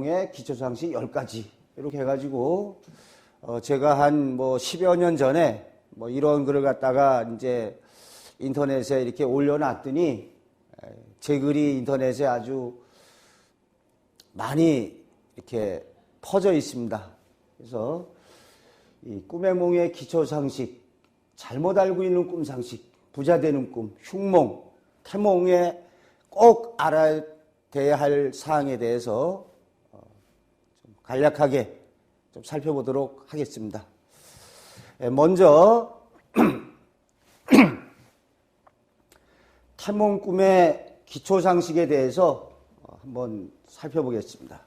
의 기초상식 10가지 이렇게 해가지고 제가 한 10여 년 전에 이런 글을 갖다가 이제 인터넷에 이렇게 올려놨더니 제 글이 인터넷에 아주 많이 이렇게 퍼져 있습니다. 그래서 이 꿈의 몽의 기초상식, 잘못 알고 있는 꿈상식, 부자 되는 꿈, 흉몽, 태몽에 꼭 알아야 할 사항에 대해서 간략하게 좀 살펴보도록 하겠습니다. 먼저 태몽 꿈의 기초상식에 대해서 한번 살펴보겠습니다.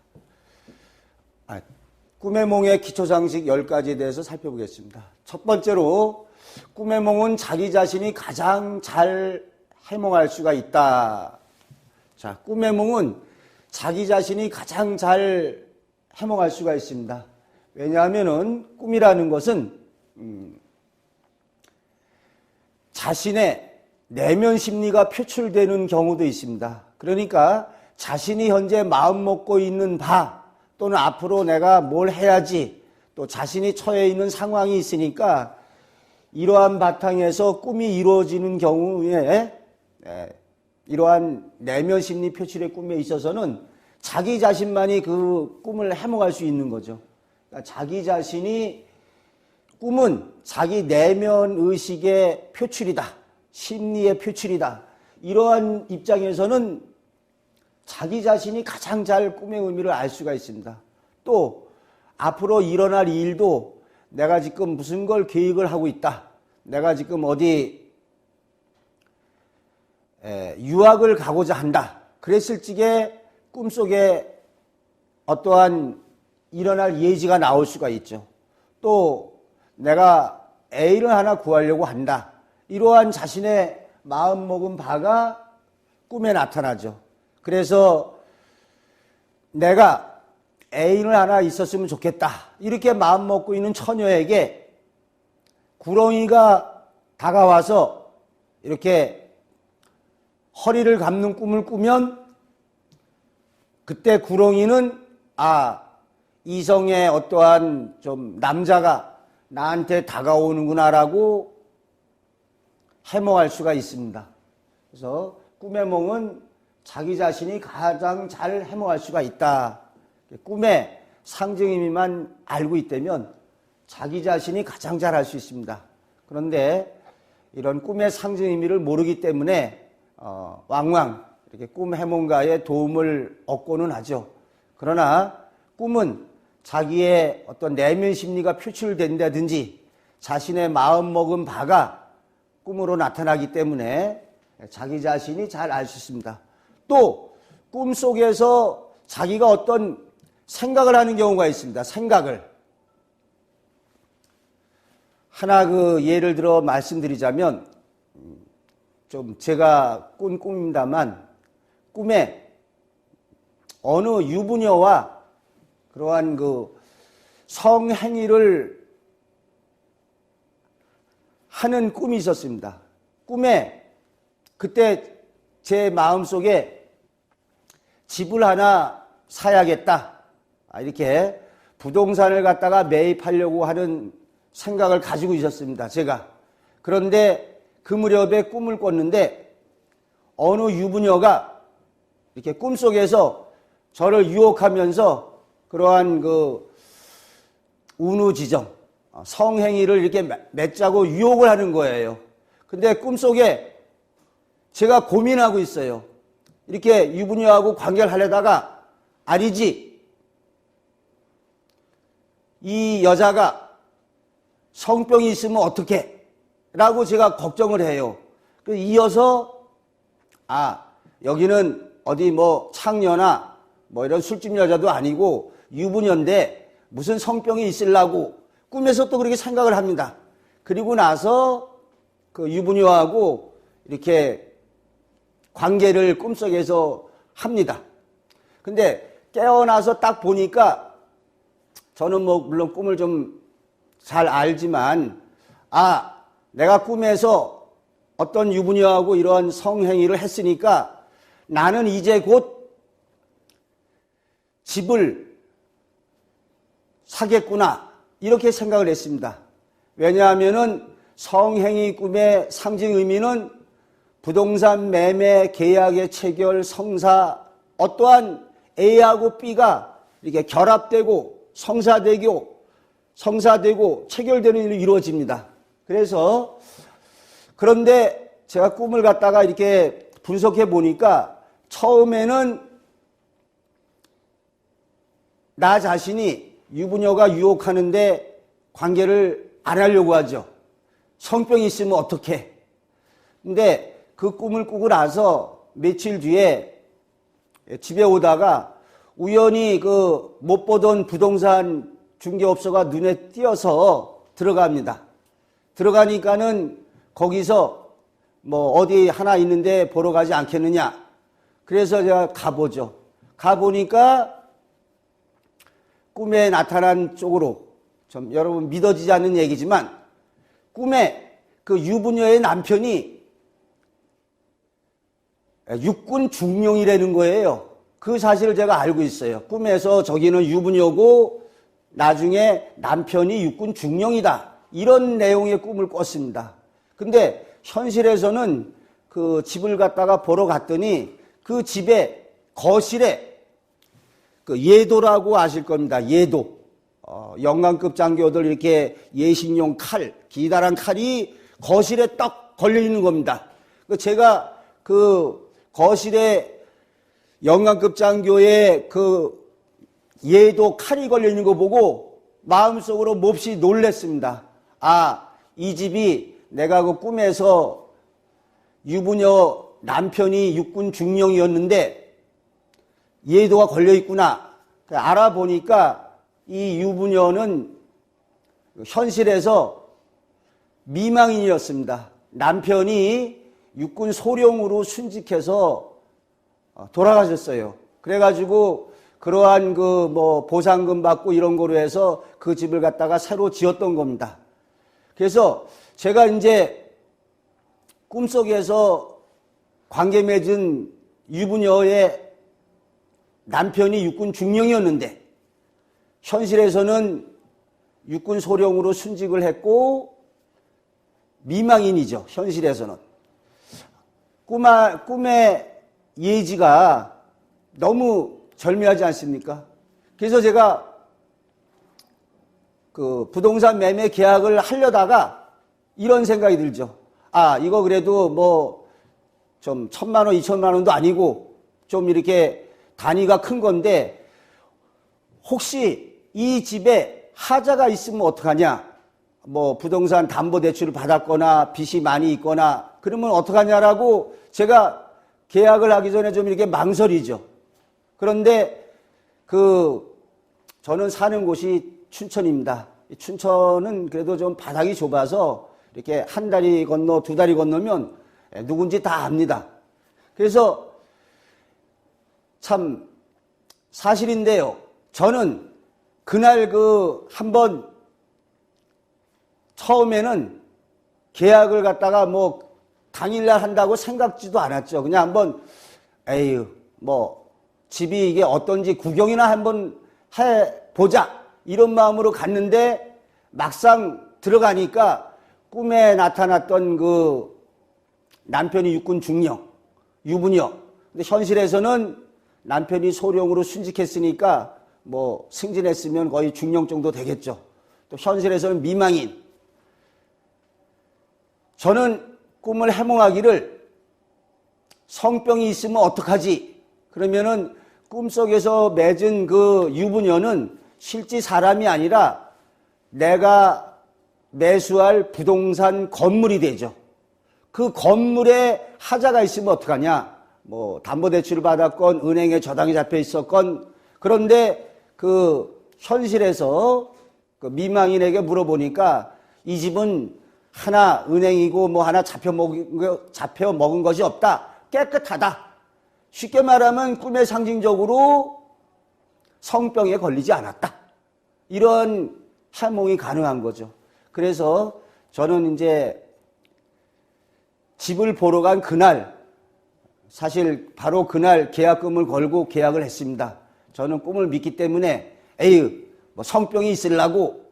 꿈의 몽의 기초상식 10가지에 대해서 살펴보겠습니다. 첫 번째로 꿈의 몽은 자기 자신이 가장 잘 해몽할 수가 있다. 자, 꿈의 몽은 자기 자신이 가장 잘 해몽할 수가 있습니다. 왜냐하면은 꿈이라는 것은 자신의 내면 심리가 표출되는 경우도 있습니다. 그러니까 자신이 현재 마음 먹고 있는 바 또는 앞으로 내가 뭘 해야지 또 자신이 처해 있는 상황이 있으니까 이러한 바탕에서 꿈이 이루어지는 경우에 이러한 내면 심리 표출의 꿈에 있어서는 자기 자신만이 그 꿈을 해몽할 수 있는 거죠. 그러니까 자기 자신이 꿈은 자기 내면 의식의 표출이다. 심리의 표출이다. 이러한 입장에서는 자기 자신이 가장 잘 꿈의 의미를 알 수가 있습니다. 또 앞으로 일어날 일도 내가 지금 무슨 걸 계획을 하고 있다. 내가 지금 어디 유학을 가고자 한다. 그랬을 적에 꿈속에 어떠한 일어날 예지가 나올 수가 있죠. 또 내가 애인을 하나 구하려고 한다. 이러한 자신의 마음먹은 바가 꿈에 나타나죠. 그래서 내가 애인을 하나 있었으면 좋겠다. 이렇게 마음먹고 있는 처녀에게 구렁이가 다가와서 이렇게 허리를 감는 꿈을 꾸면 그때 구렁이는 이성의 어떠한 좀 남자가 나한테 다가오는구나라고 해몽할 수가 있습니다. 그래서 꿈의 몽은 자기 자신이 가장 잘 해몽할 수가 있다. 꿈의 상징 의미만 알고 있다면 자기 자신이 가장 잘 할 수 있습니다. 그런데 이런 꿈의 상징 의미를 모르기 때문에 왕왕 이렇게 꿈 해몽가의 도움을 얻고는 하죠. 그러나 꿈은 자기의 어떤 내면 심리가 표출된다든지 자신의 마음먹은 바가 꿈으로 나타나기 때문에 자기 자신이 잘 알 수 있습니다. 또 꿈속에서 자기가 어떤 생각을 하는 경우가 있습니다. 생각을. 하나 예를 들어 말씀드리자면 좀 제가 꾼 꿈입니다만 꿈에 어느 유부녀와 그러한 성행위를 하는 꿈이 있었습니다. 꿈에 그때 제 마음속에 집을 하나 사야겠다. 이렇게 부동산을 갖다가 매입하려고 하는 생각을 가지고 있었습니다. 제가. 그런데 그 무렵에 꿈을 꿨는데 어느 유부녀가 이렇게 꿈속에서 저를 유혹하면서 그러한 운우지정, 성행위를 이렇게 맺자고 유혹을 하는 거예요. 근데 꿈속에 제가 고민하고 있어요. 이렇게 유부녀하고 관계를 하려다가 아니지. 이 여자가 성병이 있으면 어떡해? 라고 제가 걱정을 해요. 이어서 여기는 어디 창녀나 이런 술집 여자도 아니고 유부녀인데 무슨 성병이 있으려고 꿈에서 또 그렇게 생각을 합니다. 그리고 나서 그 유부녀하고 이렇게 관계를 꿈속에서 합니다. 근데 깨어나서 딱 보니까 저는 물론 꿈을 좀 잘 알지만 내가 꿈에서 어떤 유부녀하고 이러한 성행위를 했으니까 나는 이제 곧 집을 사겠구나 이렇게 생각을 했습니다. 왜냐하면은 성행위 꿈의 상징 의미는 부동산 매매 계약의 체결, 성사, 어떠한 A하고 B가 이렇게 결합되고 성사되고 체결되는 일이 이루어집니다. 그래서 그런데 제가 꿈을 갖다가 이렇게 분석해 보니까 처음에는 나 자신이 유부녀가 유혹하는데 관계를 안 하려고 하죠. 성병이 있으면 어떡해. 근데 그 꿈을 꾸고 나서 며칠 뒤에 집에 오다가 우연히 그 못 보던 부동산 중개업소가 눈에 띄어서 들어갑니다. 들어가니까는 거기서 뭐 어디 하나 있는데 보러 가지 않겠느냐. 그래서 제가 가보죠. 가보니까 꿈에 나타난 쪽으로 좀 여러분 믿어지지 않는 얘기지만 꿈에 그 유부녀의 남편이 육군 중령이라는 거예요. 그 사실을 제가 알고 있어요. 꿈에서 저기는 유부녀고 나중에 남편이 육군 중령이다. 이런 내용의 꿈을 꿨습니다. 근데 현실에서는 그 집을 갖다가 보러 갔더니 그 집에 거실에 그 예도라고 아실 겁니다. 예도. 영관급 장교들 이렇게 예식용 칼, 기다란 칼이 거실에 딱 걸려 있는 겁니다. 제가 그 거실에 영관급 장교의 그 예도 칼이 걸려 있는 거 보고 마음속으로 몹시 놀랐습니다. 아, 이 집이 내가 그 꿈에서 유부녀 남편이 육군 중령이었는데 예도가 걸려 있구나. 알아보니까 이 유부녀는 현실에서 미망인이었습니다. 남편이 육군 소령으로 순직해서 돌아가셨어요. 그래가지고 그러한 그 뭐 보상금 받고 이런 거로 해서 그 집을 갖다가 새로 지었던 겁니다. 그래서 제가 이제 꿈속에서 관계 맺은 유부녀의 남편이 육군 중령이었는데 현실에서는 육군 소령으로 순직을 했고 미망인이죠. 현실에서는. 꿈의 예지가 너무 절묘하지 않습니까? 그래서 제가 그 부동산 매매 계약을 하려다가 이런 생각이 들죠. 아, 이거 그래도 뭐 좀 1,000만 원, 2,000만 원도 아니고 좀 이렇게 단위가 큰 건데 혹시 이 집에 하자가 있으면 어떡하냐? 뭐 부동산 담보대출을 받았거나 빚이 많이 있거나 그러면 어떡하냐라고 제가 계약을 하기 전에 좀 이렇게 망설이죠. 그런데 저는 사는 곳이 춘천입니다. 춘천은 그래도 좀 바닥이 좁아서 이렇게 한 다리 건너 두 다리 건너면 누군지 다 압니다. 그래서 참 사실인데요. 저는 그날 한번 처음에는 계약을 갖다가 뭐 당일날 한다고 생각지도 않았죠. 그냥 한번 에휴 뭐 집이 이게 어떤지 구경이나 한번 해보자 이런 마음으로 갔는데 막상 들어가니까 꿈에 나타났던 그 남편이 육군 중령, 유부녀. 근데 현실에서는 남편이 소령으로 순직했으니까 뭐 승진했으면 거의 중령 정도 되겠죠. 또 현실에서는 미망인. 저는 꿈을 해몽하기를 성병이 있으면 어떡하지? 그러면은 꿈속에서 맺은 그 유부녀는 실제 사람이 아니라 내가 매수할 부동산 건물이 되죠. 그 건물에 하자가 있으면 어떡하냐? 뭐 담보대출을 받았건 은행에 저당이 잡혀 있었건 그런데 그 현실에서 그 미망인에게 물어보니까 이 집은 하나 은행이고 뭐 하나 잡혀 먹은 것이 없다. 깨끗하다. 쉽게 말하면 꿈의 상징적으로 성병에 걸리지 않았다. 이런 해몽이 가능한 거죠. 그래서 저는 이제 집을 보러 간 그날, 사실 바로 그날 계약금을 걸고 계약을 했습니다. 저는 꿈을 믿기 때문에 에휴 뭐 성병이 있으려고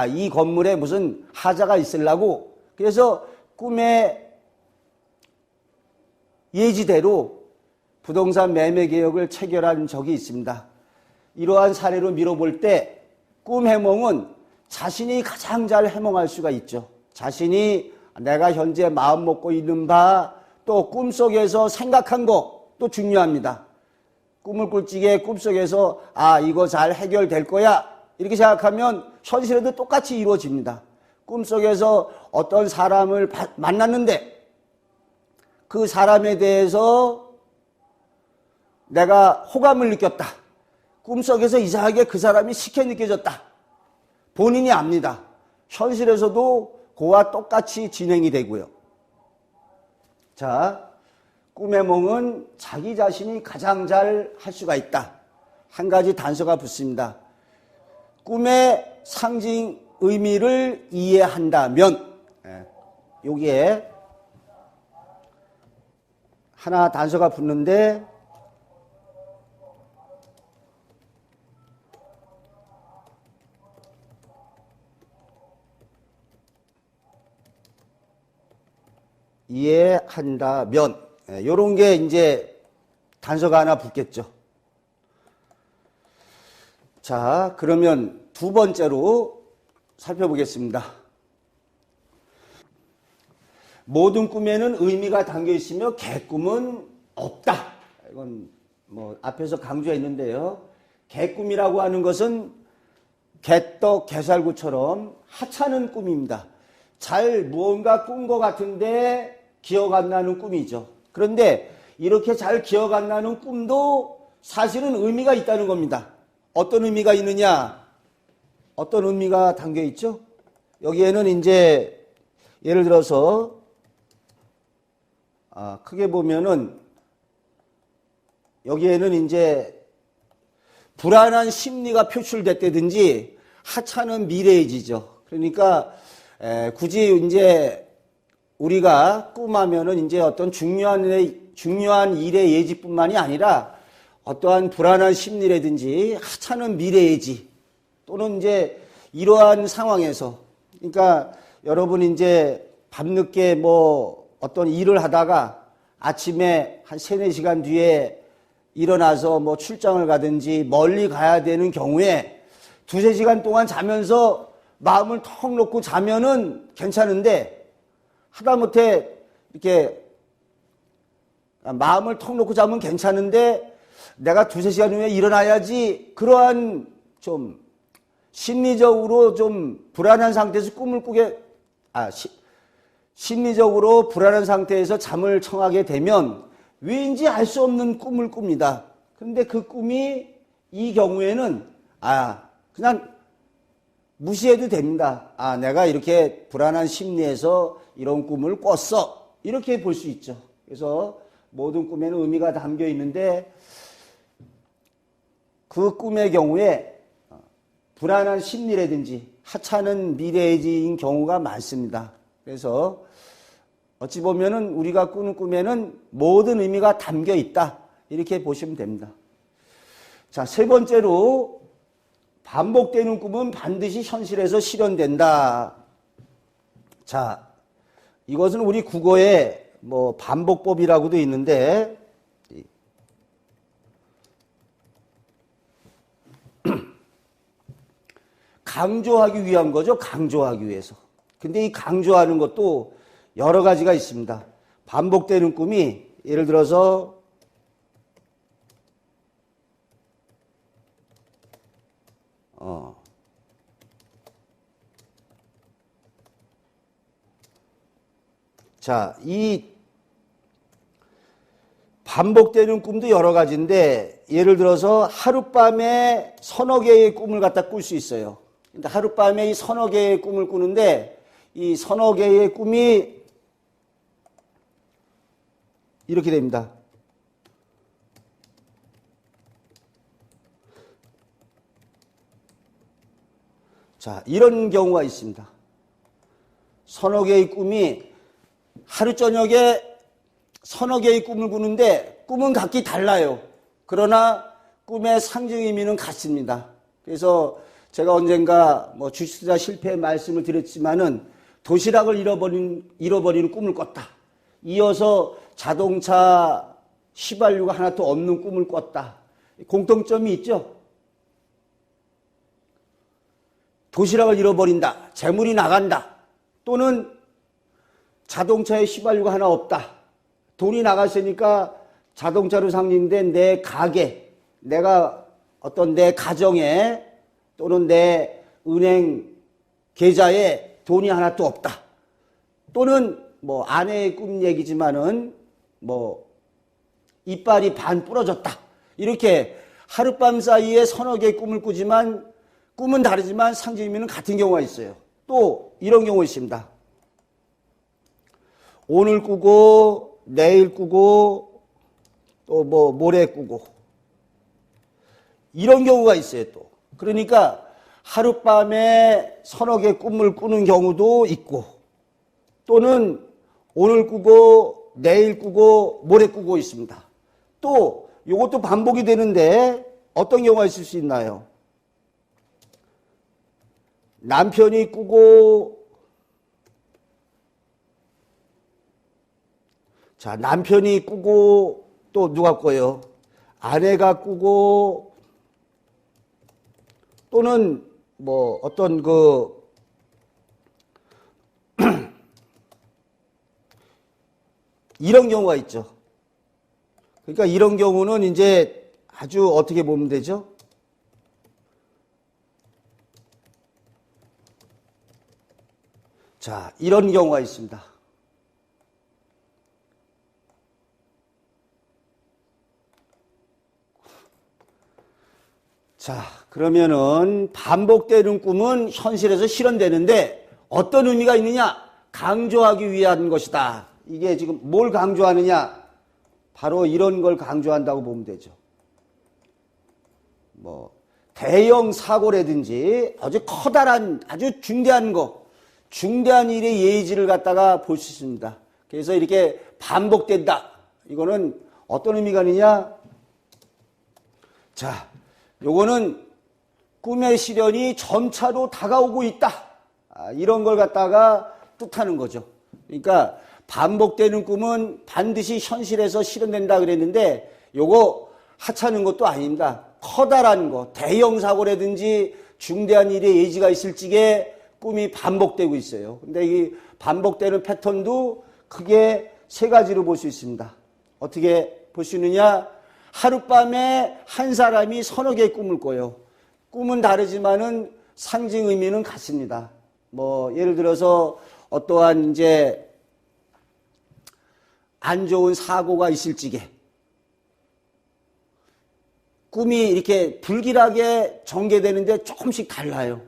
이 건물에 무슨 하자가 있으려고 그래서 꿈의 예지대로 부동산 매매 계약을 체결한 적이 있습니다. 이러한 사례로 미뤄볼 때 꿈 해몽은 자신이 가장 잘 해몽할 수가 있죠. 자신이 내가 현재 마음 먹고 있는 바 또 꿈속에서 생각한 것도 중요합니다. 꿈을 꿀 적에 꿈속에서 이거 잘 해결될 거야 이렇게 생각하면 현실에도 똑같이 이루어집니다. 꿈속에서 어떤 사람을 만났는데 그 사람에 대해서 내가 호감을 느꼈다. 꿈속에서 이상하게 그 사람이 식혜 느껴졌다. 본인이 압니다. 현실에서도 그와 똑같이 진행이 되고요. 자, 꿈의 몽은 자기 자신이 가장 잘 할 수가 있다. 한 가지 단서가 붙습니다. 꿈의 상징 의미를 이해한다면 여기에 하나 단서가 붙는데 이해한다면 요런 게 이제 단서가 하나 붙겠죠. 자, 그러면 두 번째로 살펴보겠습니다. 모든 꿈에는 의미가 담겨 있으며 개꿈은 없다. 이건 뭐 앞에서 강조했는데요. 개꿈이라고 하는 것은 개떡, 개살구처럼 하찮은 꿈입니다. 잘 무언가 꾼 것 같은데 기억 안 나는 꿈이죠. 그런데 이렇게 잘 기억 안 나는 꿈도 사실은 의미가 있다는 겁니다. 어떤 의미가 있느냐? 어떤 의미가 담겨 있죠? 여기에는 이제 예를 들어서 크게 보면은 여기에는 이제 불안한 심리가 표출됐다든지 하찮은 미래의지죠. 그러니까 굳이 이제 우리가 꿈하면은 이제 어떤 중요한 일의 예지뿐만이 아니라 어떠한 불안한 심리라든지 하찮은 미래의지 또는 이제 이러한 상황에서 그러니까 여러분 이제 밤늦게 뭐 어떤 일을 하다가 아침에 한 3-4시간 뒤에 일어나서 뭐 출장을 가든지 멀리 가야 되는 경우에 2-3시간 동안 자면서 마음을 턱 놓고 자면은 괜찮은데 하다못해 이렇게 마음을 턱 놓고 자면 괜찮은데 내가 2-3시간 후에 일어나야지 그러한 좀 심리적으로 좀 불안한 상태에서 꿈을 꾸게 심리적으로 불안한 상태에서 잠을 청하게 되면 왜인지 알 수 없는 꿈을 꿉니다. 그런데 그 꿈이 이 경우에는 그냥 무시해도 됩니다. 내가 이렇게 불안한 심리에서 이런 꿈을 꿨어. 이렇게 볼 수 있죠. 그래서 모든 꿈에는 의미가 담겨 있는데 그 꿈의 경우에 불안한 심리라든지 하찮은 미래의지인 경우가 많습니다. 그래서 어찌 보면은 우리가 꾸는 꿈에는 모든 의미가 담겨 있다. 이렇게 보시면 됩니다. 자, 세 번째로 반복되는 꿈은 반드시 현실에서 실현된다. 자, 이것은 우리 국어에 뭐 반복법이라고도 있는데 강조하기 위한 거죠. 강조하기 위해서. 근데 이 강조하는 것도 여러 가지가 있습니다. 반복되는 꿈이 예를 들어서 자, 이 반복되는 꿈도 여러 가지인데 예를 들어서 하룻밤에 서너 개의 꿈을 갖다 꿀 수 있어요. 근데 하룻밤에 이 서너 개의 꿈을 꾸는데 이 서너 개의 꿈이 이렇게 됩니다. 자, 이런 경우가 있습니다. 서너 개의 꿈이 하루 저녁에 서너 개의 꿈을 꾸는데 꿈은 각기 달라요. 그러나 꿈의 상징 의미는 같습니다. 그래서 제가 언젠가 주식 투자 실패의 말씀을 드렸지만은 도시락을 잃어버리는 꿈을 꿨다. 이어서 자동차 휘발유가 하나도 없는 꿈을 꿨다. 공통점이 있죠? 도시락을 잃어버린다. 재물이 나간다. 또는 자동차에 휘발유가 하나 없다. 돈이 나갔으니까 자동차로 상징된 내 가게, 내가 어떤 내 가정에 또는 내 은행 계좌에 돈이 하나도 없다. 또는 아내의 꿈 얘기지만은 이빨이 반 부러졌다. 이렇게 하룻밤 사이에 서너 개의 꿈을 꾸지만 꿈은 다르지만 상징 의미는 같은 경우가 있어요. 또 이런 경우 있습니다. 오늘 꾸고 내일 꾸고 또 모레 꾸고 이런 경우가 있어요. 또 그러니까 하룻밤에 서너 개 꿈을 꾸는 경우도 있고 또는 오늘 꾸고 내일 꾸고 모레 꾸고 있습니다. 또 이것도 반복이 되는데 어떤 경우가 있을 수 있나요? 남편이 꾸고 남편이 꾸고 또 누가 꿔요? 아내가 꾸고 또는 어떤 이런 경우가 있죠. 그러니까 이런 경우는 이제 아주 어떻게 보면 되죠? 자, 이런 경우가 있습니다. 자, 그러면은 반복되는 꿈은 현실에서 실현되는데 어떤 의미가 있느냐? 강조하기 위한 것이다. 이게 지금 뭘 강조하느냐? 바로 이런 걸 강조한다고 보면 되죠. 대형 사고라든지 아주 커다란, 아주 중대한 중대한 일의 예지를 갖다가 볼 수 있습니다. 그래서 이렇게 반복된다. 이거는 어떤 의미가 있느냐? 자, 요거는 꿈의 실현이 점차로 다가오고 있다. 이런 걸 갖다가 뜻하는 거죠. 그러니까 반복되는 꿈은 반드시 현실에서 실현된다 그랬는데 요거 하찮은 것도 아닙니다. 커다란 거, 대형 사고라든지 중대한 일의 예지가 있을 적에 꿈이 반복되고 있어요. 근데 이 반복되는 패턴도 크게 세 가지로 볼 수 있습니다. 어떻게 볼 수 있느냐? 하룻밤에 한 사람이 서너 개의 꿈을 꿔요. 꿈은 다르지만은 상징 의미는 같습니다. 예를 들어서 어떠한 이제 안 좋은 사고가 있을 적에 꿈이 이렇게 불길하게 전개되는데 조금씩 달라요.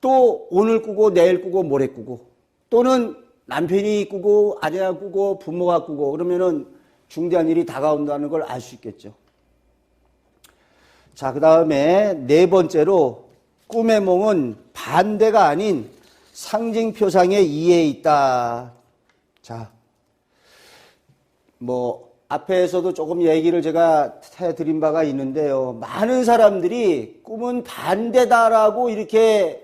또 오늘 꾸고 내일 꾸고 모레 꾸고 또는 남편이 꾸고 아내가 꾸고 부모가 꾸고 그러면은 중대한 일이 다가온다는 걸 알 수 있겠죠. 자, 그 다음에 네 번째로 꿈의 몽은 반대가 아닌 상징 표상의 이해에 있다. 자, 앞에서도 조금 얘기를 제가 해드린 바가 있는데요. 많은 사람들이 꿈은 반대다라고 이렇게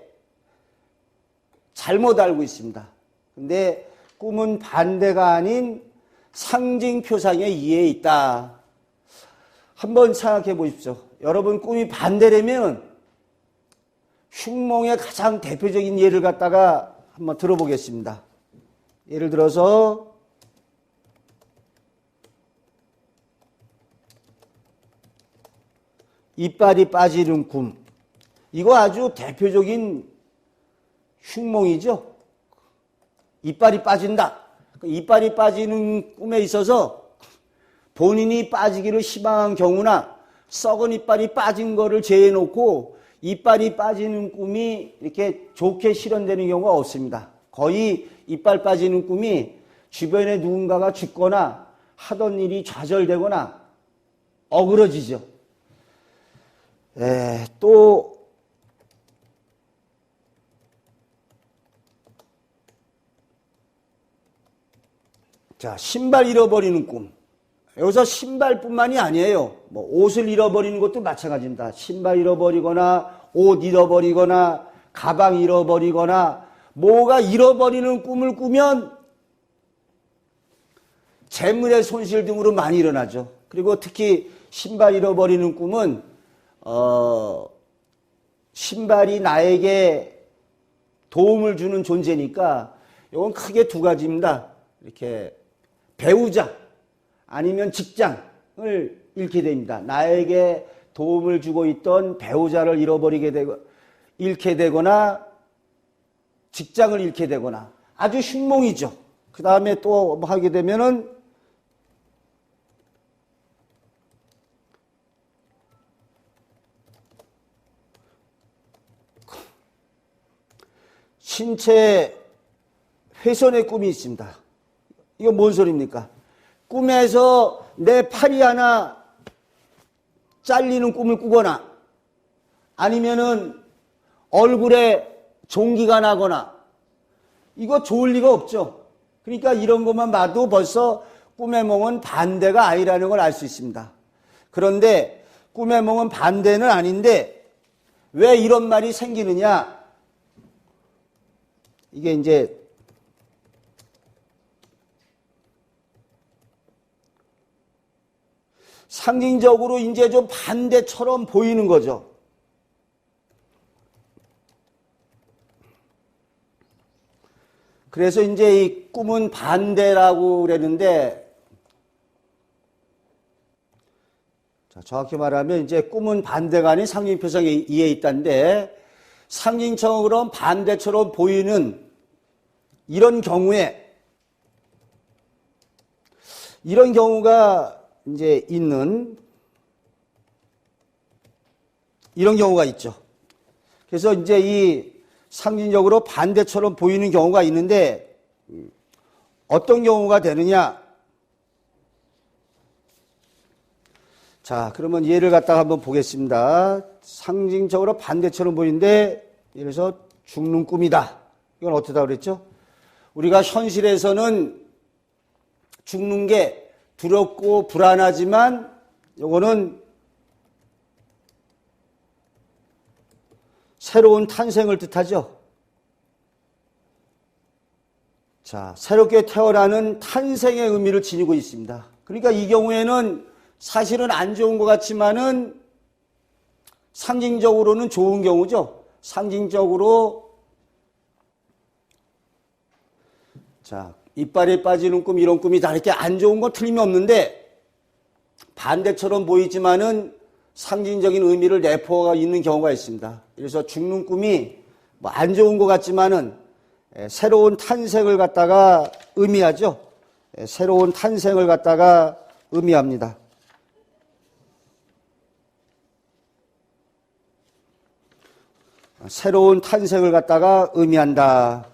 잘못 알고 있습니다. 근데 꿈은 반대가 아닌 상징 표상의 이해에 있다. 한번 생각해 보십시오. 여러분 꿈이 반대라면 흉몽의 가장 대표적인 예를 갖다가 한번 들어보겠습니다. 예를 들어서 이빨이 빠지는 꿈. 이거 아주 대표적인 흉몽이죠. 이빨이 빠진다. 이빨이 빠지는 꿈에 있어서 본인이 빠지기를 희망한 경우나 썩은 이빨이 빠진 거를 제해놓고 이빨이 빠지는 꿈이 이렇게 좋게 실현되는 경우가 없습니다. 거의 이빨 빠지는 꿈이 주변에 누군가가 죽거나 하던 일이 좌절되거나 어그러지죠. 또 자, 신발 잃어버리는 꿈. 여기서 신발뿐만이 아니에요. 뭐 옷을 잃어버리는 것도 마찬가지입니다. 신발 잃어버리거나 옷 잃어버리거나 가방 잃어버리거나 뭐가 잃어버리는 꿈을 꾸면 재물의 손실 등으로 많이 일어나죠. 그리고 특히 신발 잃어버리는 꿈은 신발이 나에게 도움을 주는 존재니까 이건 크게 두 가지입니다. 이렇게 배우자 아니면 직장을 잃게 됩니다. 나에게 도움을 주고 있던 배우자를 잃게 되거나 직장을 잃게 되거나 아주 흉몽이죠. 그 다음에 또 뭐 하게 되면은 신체 훼손의 꿈이 있습니다. 이거 뭔 소리입니까? 꿈에서 내 팔이 하나 잘리는 꿈을 꾸거나 아니면은 얼굴에 종기가 나거나 이거 좋을 리가 없죠. 그러니까 이런 것만 봐도 벌써 꿈의 몽은 반대가 아니라는 걸 알 수 있습니다. 그런데 꿈의 몽은 반대는 아닌데 왜 이런 말이 생기느냐? 이게 이제 상징적으로 이제 좀 반대처럼 보이는 거죠. 그래서 이제 이 꿈은 반대라고 그랬는데, 자, 정확히 말하면 이제 꿈은 반대가 아닌 상징표성에 이에 있다는데, 상징적으로 반대처럼 보이는 이런 경우가 이제 있는 이런 경우가 있죠. 그래서 이제 이 상징적으로 반대처럼 보이는 경우가 있는데 어떤 경우가 되느냐? 자, 그러면 예를 갖다가 한번 보겠습니다. 상징적으로 반대처럼 보이는데 예를 들어서 죽는 꿈이다. 이건 어떻다 그랬죠? 우리가 현실에서는 죽는 게 두렵고 불안하지만 이거는 새로운 탄생을 뜻하죠. 자, 새롭게 태어나는 탄생의 의미를 지니고 있습니다. 그러니까 이 경우에는 사실은 안 좋은 것 같지만은 상징적으로는 좋은 경우죠. 상징적으로 자, 이빨에 빠지는 꿈, 이런 꿈이 다 이렇게 안 좋은 건 틀림없는데 반대처럼 보이지만은 상징적인 의미를 내포가 있는 경우가 있습니다. 그래서 죽는 꿈이 뭐 안 좋은 것 같지만은 새로운 탄생을 갖다가 의미하죠. 새로운 탄생을 갖다가 의미합니다. 새로운 탄생을 갖다가 의미한다.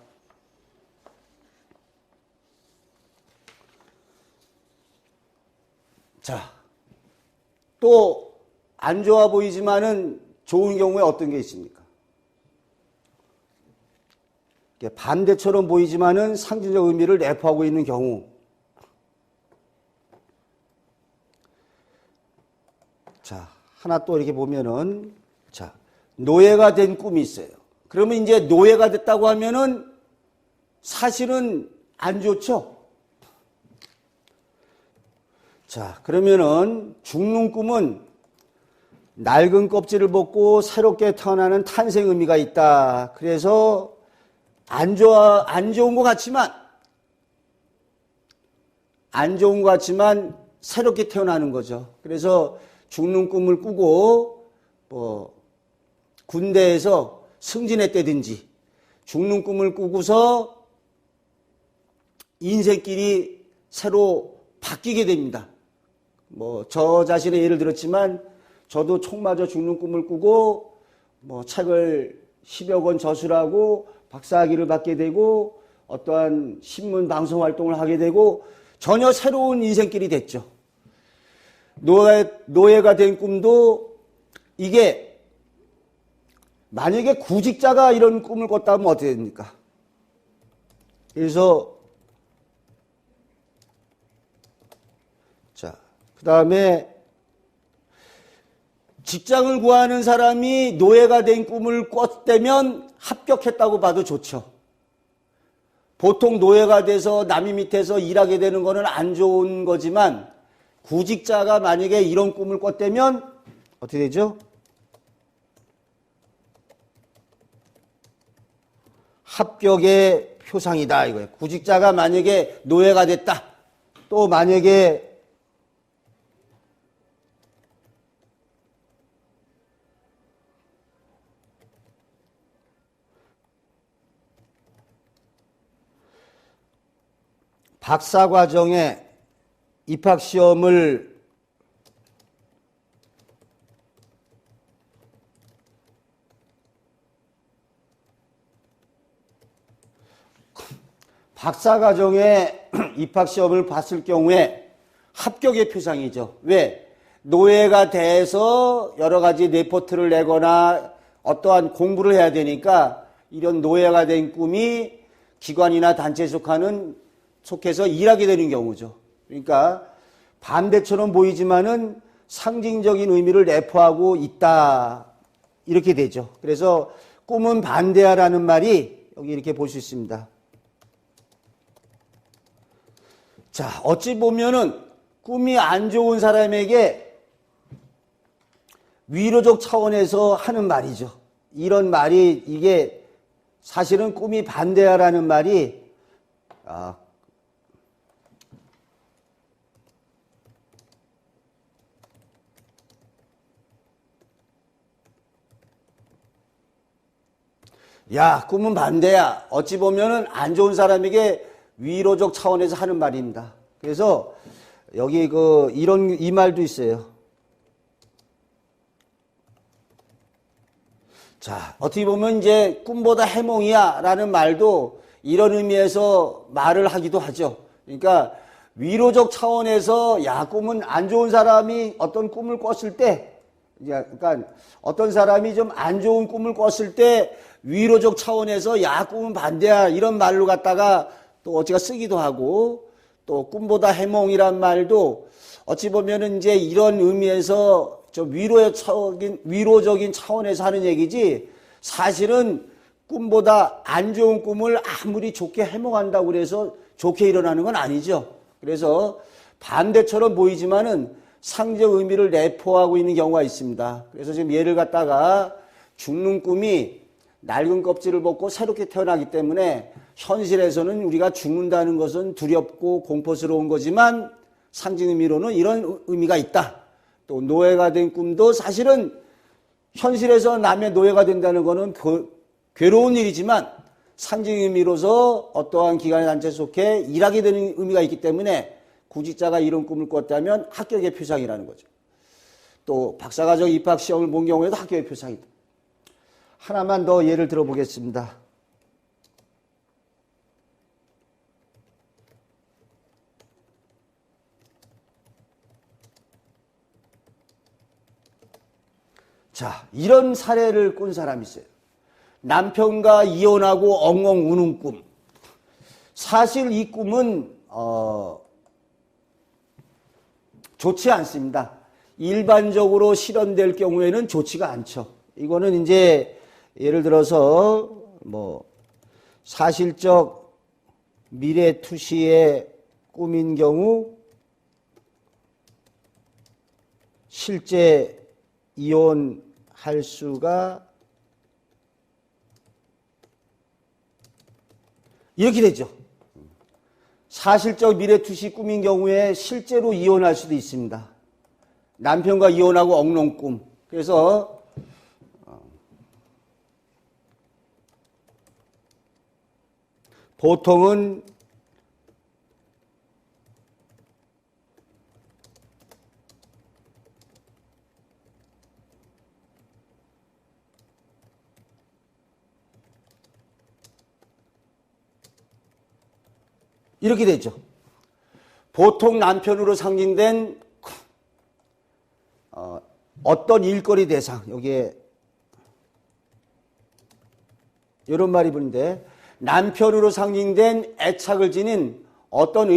자, 또 안 좋아 보이지만은 좋은 경우에 어떤 게 있습니까? 반대처럼 보이지만은 상징적 의미를 내포하고 있는 경우. 자, 하나 또 이렇게 보면은 자, 노예가 된 꿈이 있어요. 그러면 이제 노예가 됐다고 하면은 사실은 안 좋죠? 자, 그러면은 죽는 꿈은 낡은 껍질을 벗고 새롭게 태어나는 탄생 의미가 있다. 그래서 안 좋은 것 같지만 새롭게 태어나는 거죠. 그래서 죽는 꿈을 꾸고 뭐 군대에서 승진했다든지 죽는 꿈을 꾸고서 인생길이 새로 바뀌게 됩니다. 뭐 저 자신의 예를 들었지만 저도 총 맞아 죽는 꿈을 꾸고 뭐 책을 10여 권 저술하고 박사학위를 받게 되고 어떠한 신문 방송 활동을 하게 되고 전혀 새로운 인생길이 됐죠. 노예가 된 꿈도 이게 만약에 구직자가 이런 꿈을 꿨다 하면 어떻게 됩니까? 그래서 자, 그 다음에 직장을 구하는 사람이 노예가 된 꿈을 꿨다면 합격했다고 봐도 좋죠. 보통 노예가 돼서 남이 밑에서 일하게 되는 거는 안 좋은 거지만 구직자가 만약에 이런 꿈을 꿨다면 어떻게 되죠? 합격의 표상이다 이거예요. 구직자가 만약에 노예가 됐다. 또 만약에 박사과정에 입학시험을 입학시험을 봤을 경우에 합격의 표상이죠. 왜? 노예가 돼서 여러 가지 레포트를 내거나 어떠한 공부를 해야 되니까 이런 노예가 된 꿈이 기관이나 단체에 속해서 일하게 되는 경우죠. 그러니까 반대처럼 보이지만은 상징적인 의미를 내포하고 있다. 이렇게 되죠. 그래서 꿈은 반대하라는 말이 여기 이렇게 볼 수 있습니다. 자, 어찌 보면은 꿈이 안 좋은 사람에게 위로적 차원에서 하는 말이죠. 이런 말이 이게 사실은 꿈이 반대하라는 말이 야, 꿈은 반대야. 어찌 보면은 안 좋은 사람에게 위로적 차원에서 하는 말입니다. 그래서 여기 이 말도 있어요. 자, 어떻게 보면 이제 꿈보다 해몽이야 라는 말도 이런 의미에서 말을 하기도 하죠. 그러니까 위로적 차원에서 야, 꿈은 안 좋은 사람이 어떤 꿈을 꿨을 때, 그러니까 어떤 사람이 좀 안 좋은 꿈을 꿨을 때 위로적 차원에서 야, 꿈은 반대야 이런 말로 갖다가 또 어찌가 쓰기도 하고 또 꿈보다 해몽이란 말도 어찌 보면은 이제 이런 의미에서 좀 위로적인 차원에서 하는 얘기지 사실은 꿈보다 안 좋은 꿈을 아무리 좋게 해몽한다고 그래서 좋게 일어나는 건 아니죠. 그래서 반대처럼 보이지만은 상적 의미를 내포하고 있는 경우가 있습니다. 그래서 지금 예를 갖다가 죽는 꿈이 낡은 껍질을 벗고 새롭게 태어나기 때문에 현실에서는 우리가 죽는다는 것은 두렵고 공포스러운 거지만 상징 의미로는 이런 의미가 있다. 또 노예가 된 꿈도 사실은 현실에서 남의 노예가 된다는 것은 괴로운 일이지만 상징 의미로서 어떠한 기관의 단체 속해 일하게 되는 의미가 있기 때문에 구직자가 이런 꿈을 꿨다면 합격의 표상이라는 거죠. 또 박사과정 입학시험을 본 경우에도 합격의 표상이다. 하나만 더 예를 들어보겠습니다. 자, 이런 사례를 꾼 사람이 있어요. 남편과 이혼하고 엉엉 우는 꿈. 사실 이 꿈은 좋지 않습니다. 일반적으로 실현될 경우에는 좋지가 않죠. 이거는 이제 예를 들어서 사실적 미래 투시의 꿈인 경우 실제 이혼할 수가 이렇게 되죠. 사실적 미래 투시 꿈인 경우에 실제로 이혼할 수도 있습니다. 남편과 이혼하고 엉롱 꿈. 그래서 보통은 이렇게 되죠. 보통 남편으로 상징된 어떤 일거리 대상, 여기에 이런 말이 붙는데 남편으로 상징된 애착을 지닌 어떤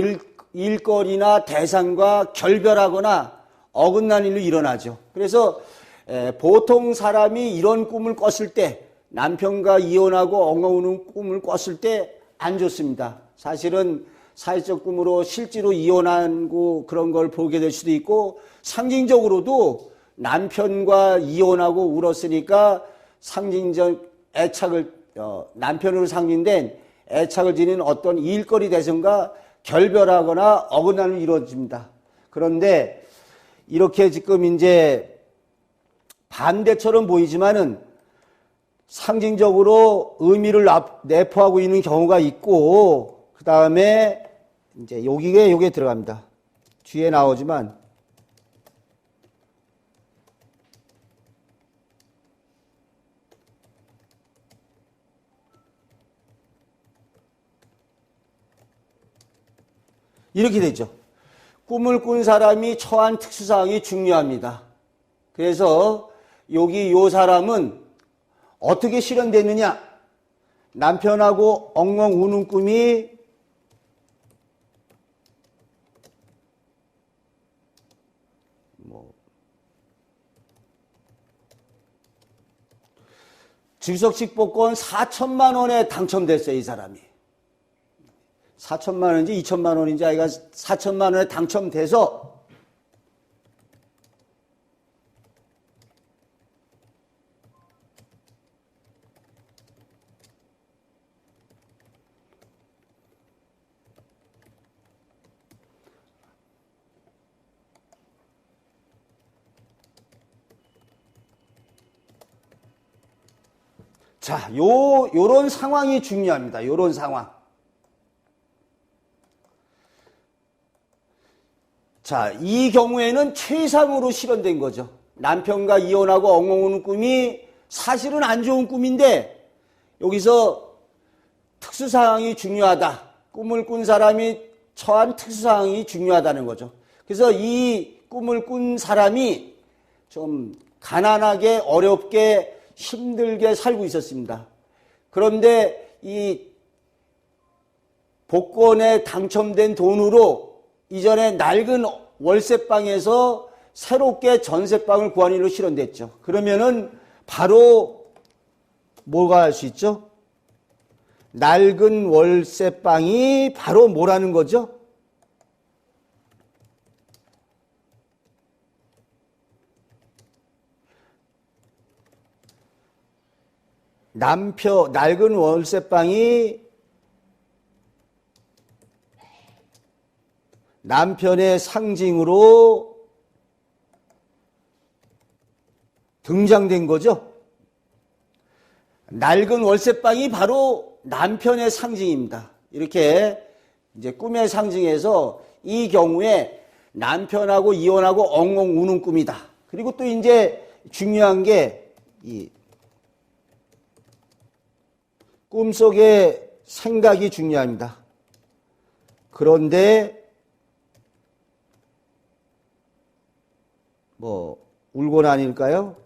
일거리나 대상과 결별하거나 어긋난 일로 일어나죠. 그래서 보통 사람이 이런 꿈을 꿨을 때, 남편과 이혼하고 엉엉 우는 꿈을 꿨을 때 안 좋습니다. 사실은 사회적 꿈으로 실제로 이혼하고 그런 걸 보게 될 수도 있고, 상징적으로도 남편과 이혼하고 울었으니까 상징적 애착을, 남편으로 상징된 애착을 지닌 어떤 일거리 대상과 결별하거나 어긋남이 이루어집니다. 그런데 이렇게 지금 이제 반대처럼 보이지만은 상징적으로 의미를 내포하고 있는 경우가 있고, 그 다음에 이제 요게 들어갑니다. 뒤에 나오지만, 이렇게 되죠. 꿈을 꾼 사람이 처한 특수사항이 중요합니다. 그래서 여기 요 사람은 어떻게 실현되느냐? 남편하고 엉엉 우는 꿈이 주석식 복권 4천만 원에 당첨됐어요, 이 사람이. 4천만 원인지 2천만 원인지 아이가 4천만 원에 당첨돼서 자, 요런 상황이 중요합니다. 요런 상황. 자, 이 경우에는 최상으로 실현된 거죠. 남편과 이혼하고 엉엉 우는 꿈이 사실은 안 좋은 꿈인데 여기서 특수사항이 중요하다. 꿈을 꾼 사람이 처한 특수사항이 중요하다는 거죠. 그래서 이 꿈을 꾼 사람이 좀 가난하게 어렵게 힘들게 살고 있었습니다. 그런데 이 복권에 당첨된 돈으로 이전에 낡은 월세방에서 새롭게 전세방을 구한 일로 실현됐죠. 그러면은 바로 뭐가 할 수 있죠? 낡은 월세방이 바로 뭐라는 거죠? 낡은 월세방이 남편의 상징으로 등장된 거죠. 낡은 월세방이 바로 남편의 상징입니다. 이렇게 이제 꿈의 상징에서 이 경우에 남편하고 이혼하고 엉엉 우는 꿈이다. 그리고 또 이제 중요한 게 이 꿈속의 생각이 중요합니다. 그런데 울곤 아닐까요?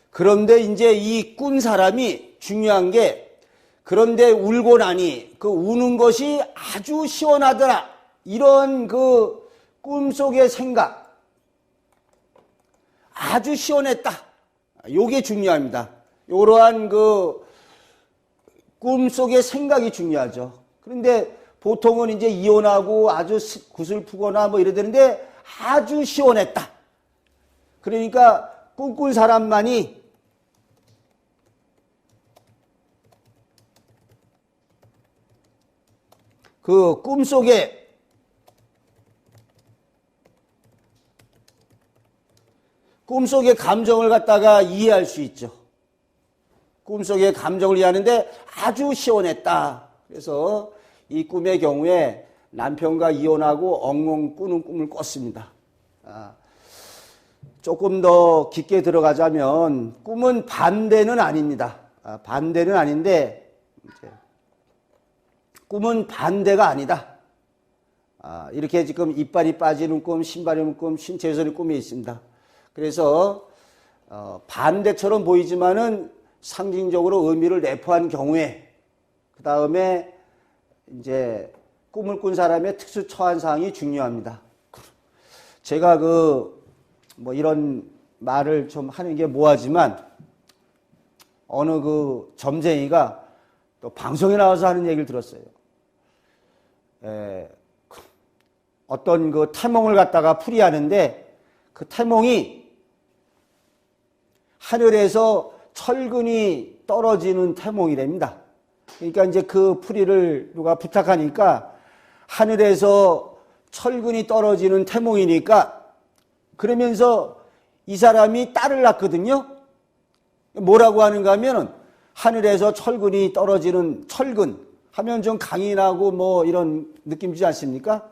그런데 이제 이 꾼 사람이 중요한 게, 그런데 울고 나니 그 우는 것이 아주 시원하더라. 이런 그 꿈속의 생각, 아주 시원했다. 요게 중요합니다. 이러한 그 꿈속의 생각이 중요하죠. 그런데 보통은 이제 이혼하고 아주 구슬프거나 뭐 이래 되는데 아주 시원했다. 그러니까 꿈꾼 사람만이 그 꿈속의 감정을 갖다가 이해할 수 있죠. 꿈속의 감정을 이해하는데 아주 시원했다. 그래서 이 꿈의 경우에 남편과 이혼하고 엉엉 꾸는 꿈을 꿨습니다. 조금 더 깊게 들어가자면 꿈은 반대는 아닙니다. 반대는 아닌데 꿈은 반대가 아니다. 이렇게 지금 이빨이 빠지는 꿈, 신발이 없는 꿈, 신체에서의 꿈이 있습니다. 그래서 반대처럼 보이지만은 상징적으로 의미를 내포한 경우에 그 다음에 이제 꿈을 꾼 사람의 특수 처한 사항이 중요합니다. 제가 뭐 이런 말을 좀 하는 게 뭐하지만 어느 점쟁이가 또 방송에 나와서 하는 얘기를 들었어요. 어떤 태몽을 갖다가 풀이하는데 그 태몽이 하늘에서 철근이 떨어지는 태몽이랍니다. 그러니까 이제 그 풀이를 누가 부탁하니까 하늘에서 철근이 떨어지는 태몽이니까 그러면서 이 사람이 딸을 낳거든요. 뭐라고 하는가 하면은 하늘에서 철근이 떨어지는 철근 하면 좀 강인하고 뭐 이런 느낌 주지 않습니까?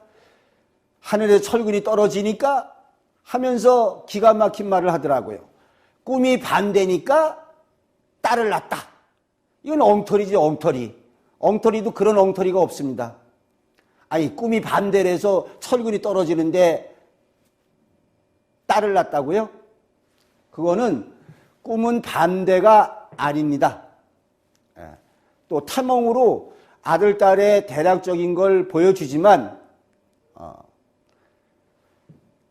하늘에서 철근이 떨어지니까 하면서 기가 막힌 말을 하더라고요. 꿈이 반대니까 딸을 낳았다. 이건 엉터리지, 엉터리. 엉터리도 그런 엉터리가 없습니다. 아니, 꿈이 반대로 해서 철근이 떨어지는데 딸을 낳았다고요? 그거는 꿈은 반대가 아닙니다. 또 태몽으로 아들, 딸의 대략적인 걸 보여주지만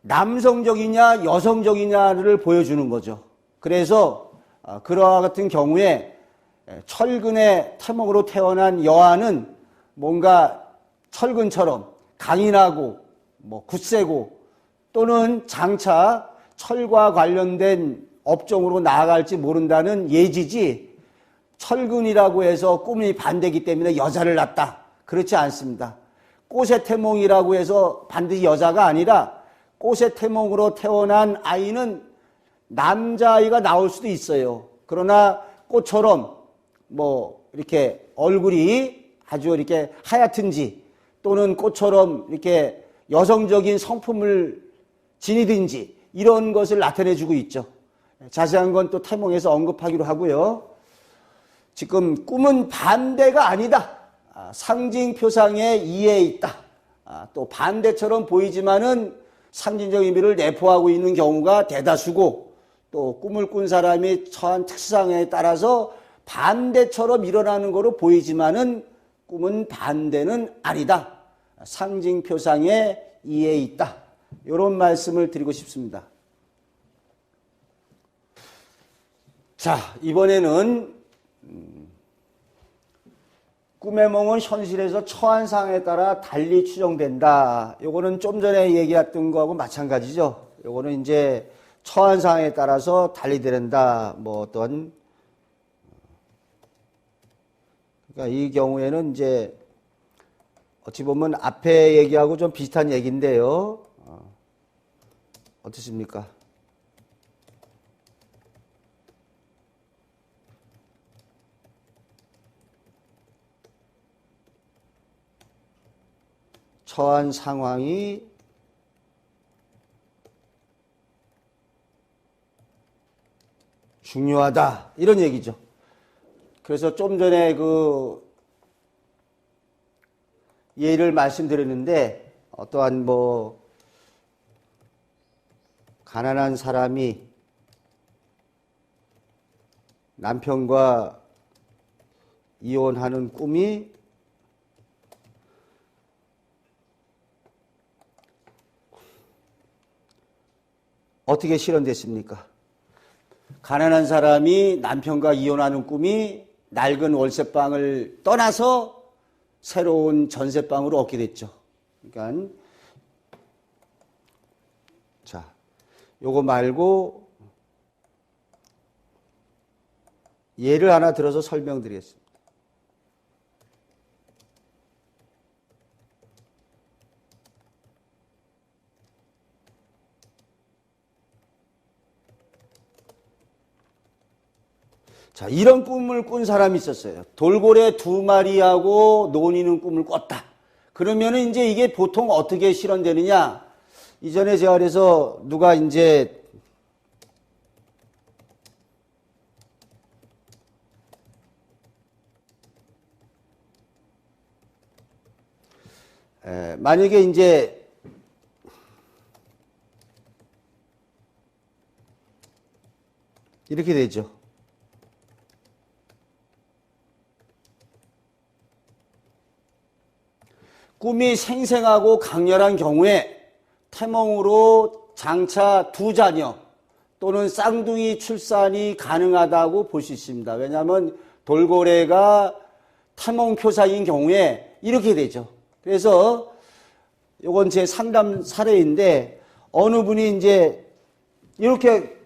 남성적이냐 여성적이냐를 보여주는 거죠. 그래서 그와 같은 경우에 철근의 태몽으로 태어난 여아는 뭔가 철근처럼 강인하고 뭐 굳세고 또는 장차 철과 관련된 업종으로 나아갈지 모른다는 예지지 철근이라고 해서 꿈이 반대이기 때문에 여자를 낳았다. 그렇지 않습니다. 꽃의 태몽이라고 해서 반드시 여자가 아니라 꽃의 태몽으로 태어난 아이는 남자아이가 나올 수도 있어요. 그러나 꽃처럼 뭐 이렇게 얼굴이 아주 이렇게 하얗든지 또는 꽃처럼 이렇게 여성적인 성품을 지니든지 이런 것을 나타내주고 있죠. 자세한 건 또 태몽에서 언급하기로 하고요. 지금 꿈은 반대가 아니다. 상징 표상에 이해 있다. 또 반대처럼 보이지만은 상징적 의미를 내포하고 있는 경우가 대다수고 또 꿈을 꾼 사람이 처한 특성에 따라서 반대처럼 일어나는 거로 보이지만은 꿈은 반대는 아니다. 상징 표상에 이해 있다. 이런 말씀을 드리고 싶습니다. 자, 이번에는 꿈의 몽은 현실에서 처한 상황에 따라 달리 추정된다. 요거는 좀 전에 얘기했던 거하고 마찬가지죠. 요거는 이제 처한 상황에 따라서 달리 된다. 뭐 어떤 그러니까 이 경우에는 이제 어찌 보면 앞에 얘기하고 좀 비슷한 얘기인데요. 어떻습니까? 처한 상황이 중요하다. 이런 얘기죠. 그래서 좀 전에 예를 말씀드렸는데 어떠한 뭐 가난한 사람이 남편과 이혼하는 꿈이 어떻게 실현됐습니까? 가난한 사람이 남편과 이혼하는 꿈이 낡은 월세방을 떠나서 새로운 전세방으로 얻게 됐죠. 그러니까 자, 요거 말고 예를 하나 들어서 설명드리겠습니다. 자, 이런 꿈을 꾼 사람이 있었어요. 돌고래 2마리하고 논이는 꿈을 꿨다. 그러면은 이제 이게 보통 어떻게 실현되느냐? 이전에 제가 그래서 누가 이제 만약에 이제 이렇게 되죠. 꿈이 생생하고 강렬한 경우에 태몽으로 장차 두 자녀 또는 쌍둥이 출산이 가능하다고 볼 수 있습니다. 왜냐하면 돌고래가 태몽표사인 경우에 이렇게 되죠. 그래서 이건 제 상담 사례인데 어느 분이 이제 이렇게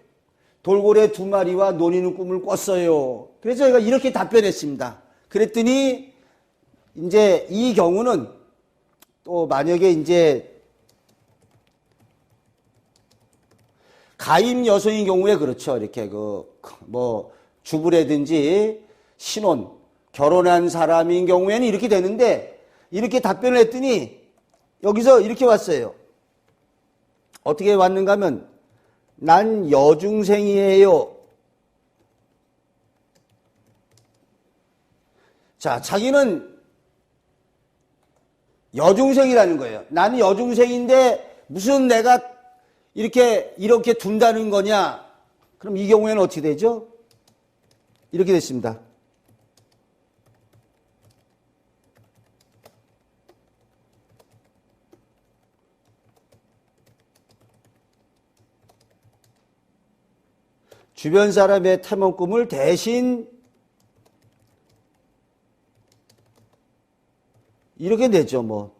돌고래 두 마리와 노니는 꿈을 꿨어요. 그래서 제가 이렇게 답변했습니다. 그랬더니 이제 이 경우는 또 만약에 이제 가임 여성인 경우에 그렇죠. 이렇게 뭐 주부라든지 신혼, 결혼한 사람인 경우에는 이렇게 되는데 이렇게 답변을 했더니 여기서 이렇게 왔어요. 어떻게 왔는가 하면 난 여중생이에요. 자, 자기는 여중생이라는 거예요. 나는 여중생인데 무슨 내가 이렇게 둔다는 거냐? 그럼 이 경우에는 어떻게 되죠? 이렇게 됐습니다. 주변 사람의 태몽 꿈을 대신 이렇게 되죠, 뭐.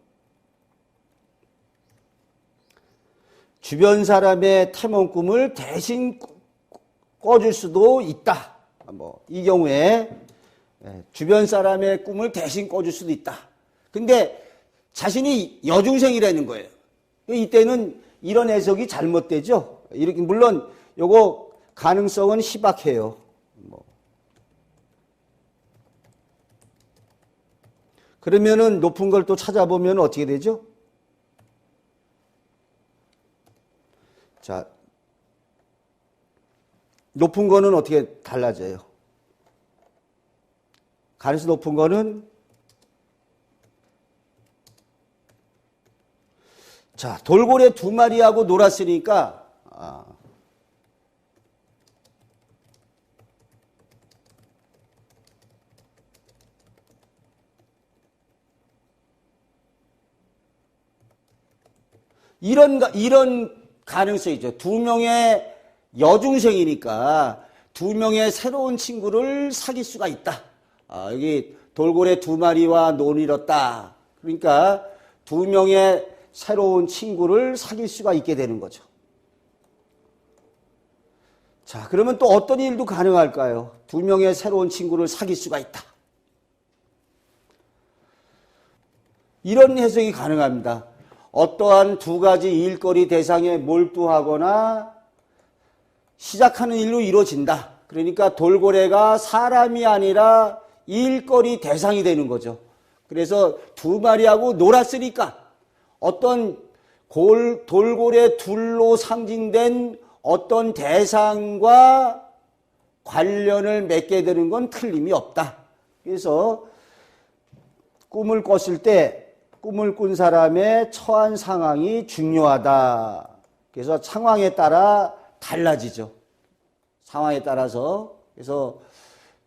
주변 사람의 태몽 꿈을 대신 꿔줄 수도 있다. 뭐, 이 경우에 주변 사람의 꿈을 대신 꿔줄 수도 있다. 근데 자신이 여중생이라는 거예요. 이때는 이런 해석이 잘못되죠. 이렇게, 물론, 요거 가능성은 희박해요. 그러면은 높은 걸 또 찾아보면 어떻게 되죠? 자, 높은 거는 어떻게 달라져요? 가능성 높은 거는 자, 돌고래 두 마리하고 놀았으니까 이런 가능성이죠. 두 명의 여중생이니까 두 명의 새로운 친구를 사귈 수가 있다. 여기 돌고래 두 마리와 논이뤘다. 그러니까 두 명의 새로운 친구를 사귈 수가 있게 되는 거죠. 자, 그러면 또 어떤 일도 가능할까요? 두 명의 새로운 친구를 사귈 수가 있다. 이런 해석이 가능합니다. 어떠한 두 가지 일거리 대상에 몰두하거나 시작하는 일로 이루어진다. 그러니까 돌고래가 사람이 아니라 일거리 대상이 되는 거죠. 그래서 두 마리하고 놀았으니까 어떤 돌고래 둘로 상징된 어떤 대상과 관련을 맺게 되는 건 틀림이 없다. 그래서 꿈을 꿨을 때 꿈을 꾼 사람의 처한 상황이 중요하다. 그래서 상황에 따라 달라지죠. 상황에 따라서. 그래서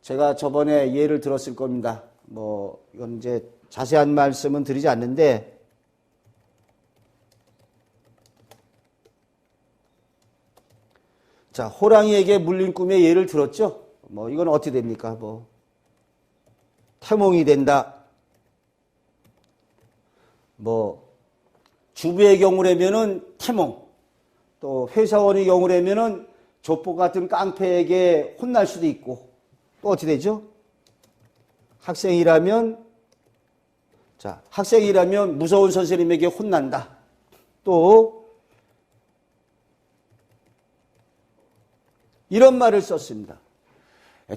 제가 저번에 예를 들었을 겁니다. 뭐 이건 이제 자세한 말씀은 드리지 않는데 자, 호랑이에게 물린 꿈의 예를 들었죠. 뭐 이건 어떻게 됩니까? 뭐 태몽이 된다. 뭐 주부의 경우라면은 태몽, 또 회사원의 경우라면은 조폭 같은 깡패에게 혼날 수도 있고, 또 어떻게 되죠? 학생이라면 무서운 선생님에게 혼난다. 또 이런 말을 썼습니다.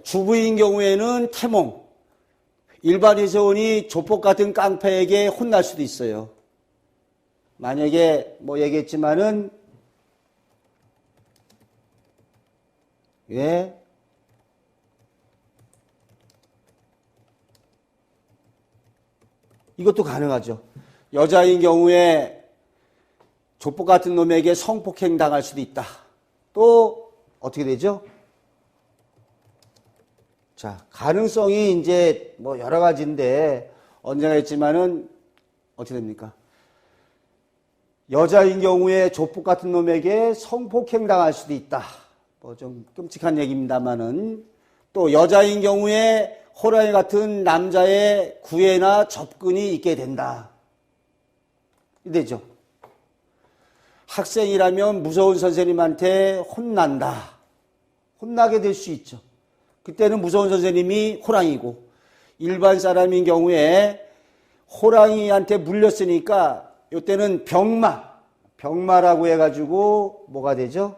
주부인 경우에는 태몽, 일반 회사원이 조폭 같은 깡패에게 혼날 수도 있어요. 만약에 뭐 얘기했지만은 이것도 가능하죠. 여자인 경우에 조폭 같은 놈에게 성폭행 당할 수도 있다. 또 어떻게 되죠? 자, 가능성이 이제 뭐 여러 가지인데 언제나 했지만은 어떻게 됩니까? 여자인 경우에 조폭 같은 놈에게 성폭행 당할 수도 있다. 뭐 좀 끔찍한 얘기입니다만은 또 여자인 경우에 호랑이 같은 남자의 구애나 접근이 있게 된다. 이되죠. 학생이라면 무서운 선생님한테 혼난다. 혼나게 될 수 있죠. 그때는 무서운 선생님이 호랑이고 일반 사람인 경우에 호랑이한테 물렸으니까 이때는 병마라고 해가지고 뭐가 되죠?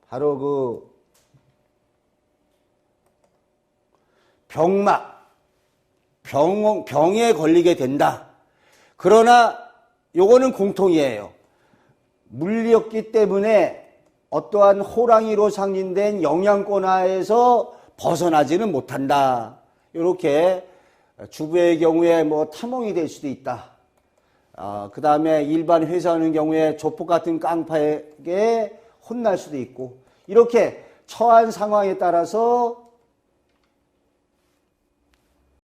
바로 그 병에 걸리게 된다. 그러나 요거는 공통이에요. 물렸기 때문에 어떠한 호랑이로 상징된 영향권 하에서 벗어나지는 못한다. 이렇게 주부의 경우에 뭐 탐욕이 될 수도 있다. 그 다음에 일반 회사하는 경우에 조폭 같은 깡파에게 혼날 수도 있고 이렇게 처한 상황에 따라서